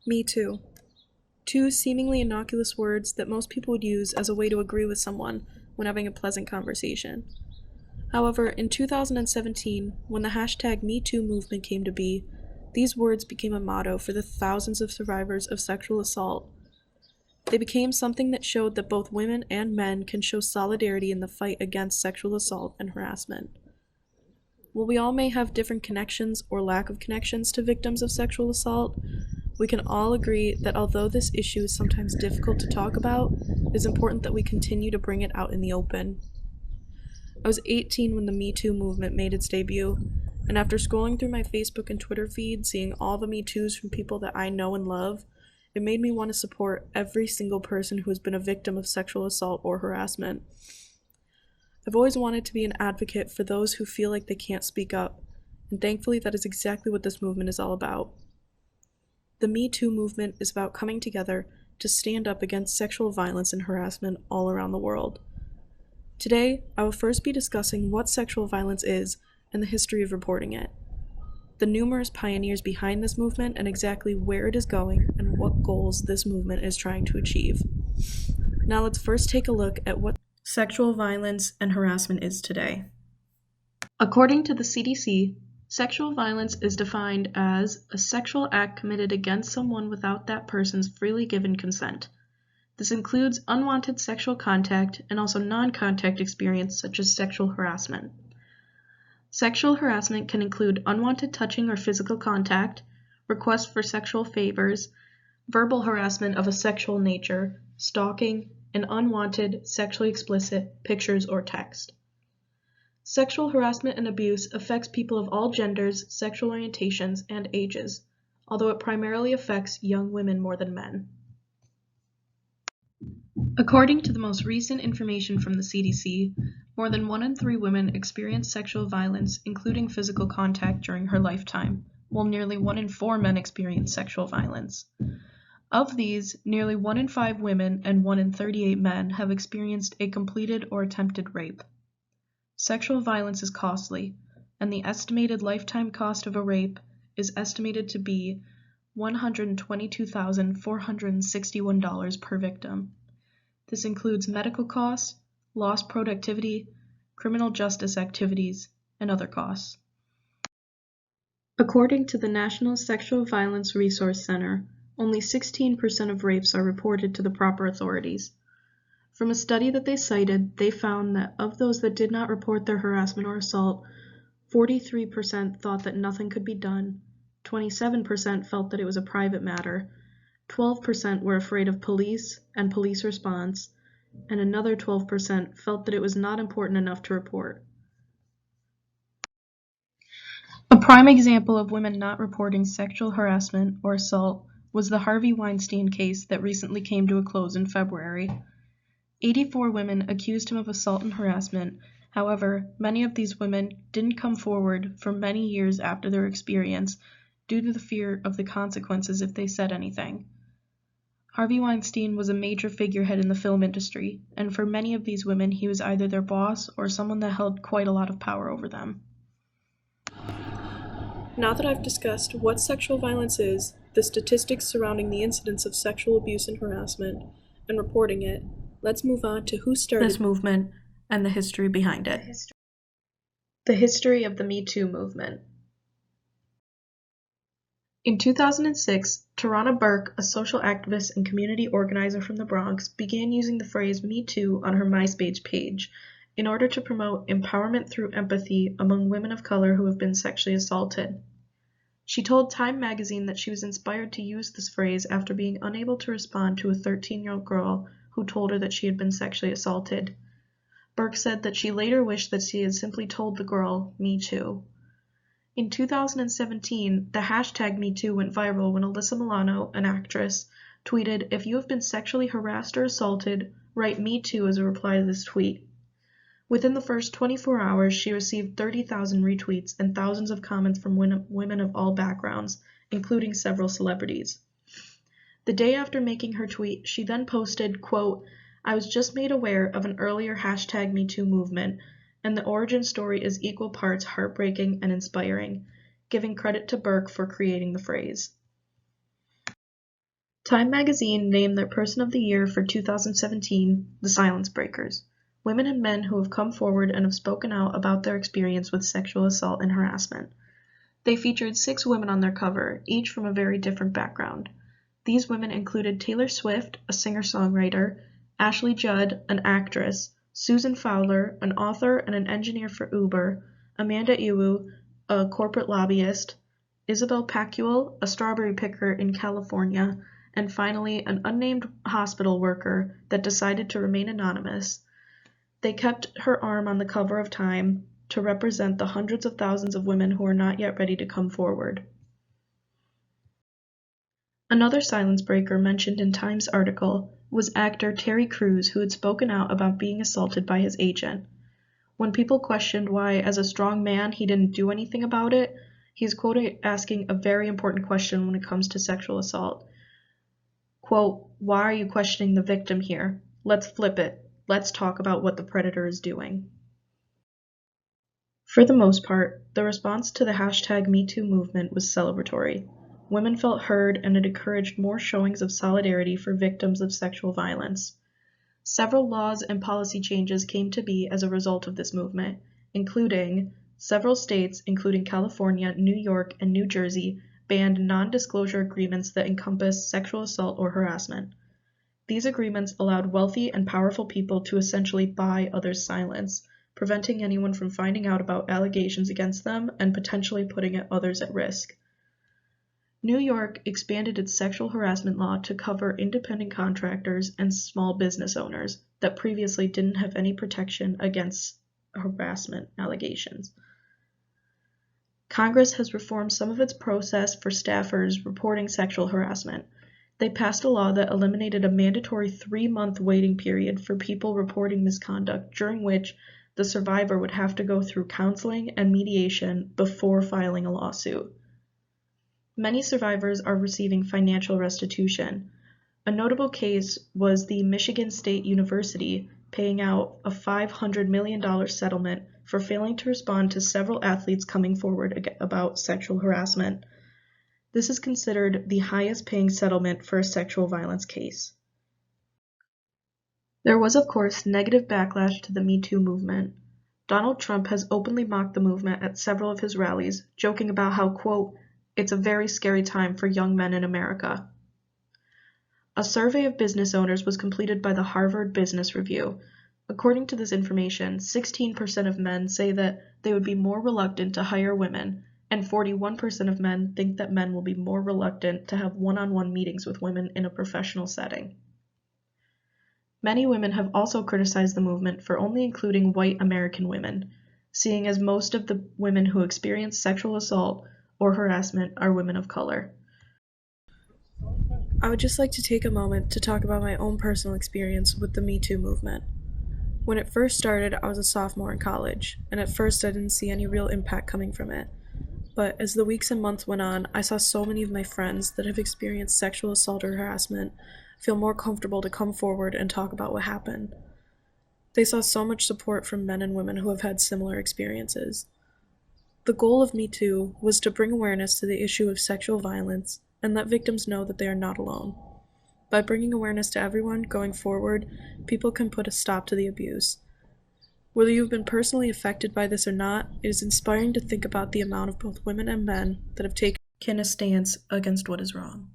Me too. Two seemingly innocuous words that most people would use as a way to agree with someone when having a pleasant conversation. However, in 2017, when the hashtag #MeToo movement came to be, these words became a motto for the thousands of survivors of sexual assault. They became something that showed that both women and men can show solidarity in the fight against sexual assault and harassment. While we all may have different connections or lack of connections to victims of sexual assault, we can all agree that although this issue is sometimes difficult to talk about, it is important that we continue to bring it out in the open. I was 18 when the Me Too movement made its debut, and after scrolling through my Facebook and Twitter feed, seeing all the Me Toos from people that I know and love, it made me want to support every single person who has been a victim of sexual assault or harassment. I've always wanted to be an advocate for those who feel like they can't speak up, and thankfully that is exactly what this movement is all about. The Me Too movement is about coming together to stand up against sexual violence and harassment all around the world. Today, I will first be discussing what sexual violence is and the history of reporting it, the numerous pioneers behind this movement and exactly where it is going and what goals this movement is trying to achieve. Now let's first take a look at what sexual violence and harassment is today. According to the CDC, sexual violence is defined as a sexual act committed against someone without that person's freely given consent. This includes unwanted sexual contact and also non-contact experience such as sexual harassment. Sexual harassment can include unwanted touching or physical contact, requests for sexual favors, verbal harassment of a sexual nature, stalking, and unwanted, sexually explicit pictures or text. Sexual harassment and abuse affects people of all genders, sexual orientations, and ages, although it primarily affects young women more than men. According to the most recent information from the CDC, more than 1 in 3 women experience sexual violence, including physical contact, during her lifetime, while nearly 1 in 4 men experience sexual violence. Of these, nearly 1 in 5 women and 1 in 38 men have experienced a completed or attempted rape. Sexual violence is costly, and the estimated lifetime cost of a rape is estimated to be $122,461 per victim. This includes medical costs, lost productivity, criminal justice activities, and other costs. According to the National Sexual Violence Resource Center, only 16% of rapes are reported to the proper authorities. From a study that they cited, they found that of those that did not report their harassment or assault, 43% thought that nothing could be done, 27% felt that it was a private matter, 12% were afraid of police and police response, and another 12% felt that it was not important enough to report. A prime example of women not reporting sexual harassment or assault was the Harvey Weinstein case that recently came to a close in February. 84 women accused him of assault and harassment. However, many of these women didn't come forward for many years after their experience due to the fear of the consequences if they said anything. Harvey Weinstein was a major figurehead in the film industry, and for many of these women he was either their boss or someone that held quite a lot of power over them. Now that I've discussed what sexual violence is, the statistics surrounding the incidence of sexual abuse and harassment, and reporting it, let's move on to who started this movement and the history behind it. The history of the Me Too movement. In 2006, Tarana Burke, a social activist and community organizer from the Bronx, began using the phrase Me Too on her MySpace page in order to promote empowerment through empathy among women of color who have been sexually assaulted. She told Time magazine that she was inspired to use this phrase after being unable to respond to a 13-year-old girl who told her that she had been sexually assaulted. Burke said that she later wished that she had simply told the girl, Me Too. In 2017, the hashtag #MeToo went viral when Alyssa Milano, an actress, tweeted, "If you have been sexually harassed or assaulted, write Me Too as a reply to this tweet." Within the first 24 hours, she received 30,000 retweets and thousands of comments from women of all backgrounds, including several celebrities. The day after making her tweet, she then posted, quote, "I was just made aware of an earlier hashtag #MeToo movement, and the origin story is equal parts heartbreaking and inspiring," giving credit to Burke for creating the phrase. Time magazine named their Person of the Year for 2017 the Silence Breakers, women and men who have come forward and have spoken out about their experience with sexual assault and harassment. They featured 6 women on their cover, each from a very different background. These women included Taylor Swift, a singer-songwriter, Ashley Judd, an actress, Susan Fowler, an author and an engineer for Uber, Amanda Iwu, a corporate lobbyist, Isabel Pacuel, a strawberry picker in California, and finally an unnamed hospital worker that decided to remain anonymous. They kept her arm on the cover of Time to represent the hundreds of thousands of women who are not yet ready to come forward. Another silence breaker mentioned in Time's article was actor Terry Crews, who had spoken out about being assaulted by his agent. When people questioned why, as a strong man, he didn't do anything about it, he is quoted asking a very important question when it comes to sexual assault. Quote, "Why are you questioning the victim here? Let's flip it. Let's talk about what the predator is doing." For the most part, the response to the #MeToo movement was celebratory. Women felt heard and it encouraged more showings of solidarity for victims of sexual violence. Several laws and policy changes came to be as a result of this movement, including several states, including California, New York, and New Jersey, banned non-disclosure agreements that encompass sexual assault or harassment. These agreements allowed wealthy and powerful people to essentially buy others' silence, preventing anyone from finding out about allegations against them and potentially putting others at risk. New York expanded its sexual harassment law to cover independent contractors and small business owners that previously didn't have any protection against harassment allegations. Congress has reformed some of its process for staffers reporting sexual harassment. They passed a law that eliminated a mandatory 3-month waiting period for people reporting misconduct, during which the survivor would have to go through counseling and mediation before filing a lawsuit. Many survivors are receiving financial restitution. A notable case was the Michigan State University paying out a $500 million settlement for failing to respond to several athletes coming forward about sexual harassment. This is considered the highest paying settlement for a sexual violence case. There was, of course, negative backlash to the Me Too movement. Donald Trump has openly mocked the movement at several of his rallies, joking about how, quote, "It's a very scary time for young men in America." A survey of business owners was completed by the Harvard Business Review. According to this information, 16% of men say that they would be more reluctant to hire women, and 41% of men think that men will be more reluctant to have one-on-one meetings with women in a professional setting. Many women have also criticized the movement for only including white American women, seeing as most of the women who experience sexual assault or harassment are women of color. I would just like to take a moment to talk about my own personal experience with the Me Too movement. When it first started, I was a sophomore in college, and at first I didn't see any real impact coming from it. But as the weeks and months went on, I saw so many of my friends that have experienced sexual assault or harassment feel more comfortable to come forward and talk about what happened. They saw so much support from men and women who have had similar experiences. The goal of Me Too was to bring awareness to the issue of sexual violence and let victims know that they are not alone. By bringing awareness to everyone going forward, people can put a stop to the abuse. Whether you've been personally affected by this or not, it is inspiring to think about the amount of both women and men that have taken a stance against what is wrong.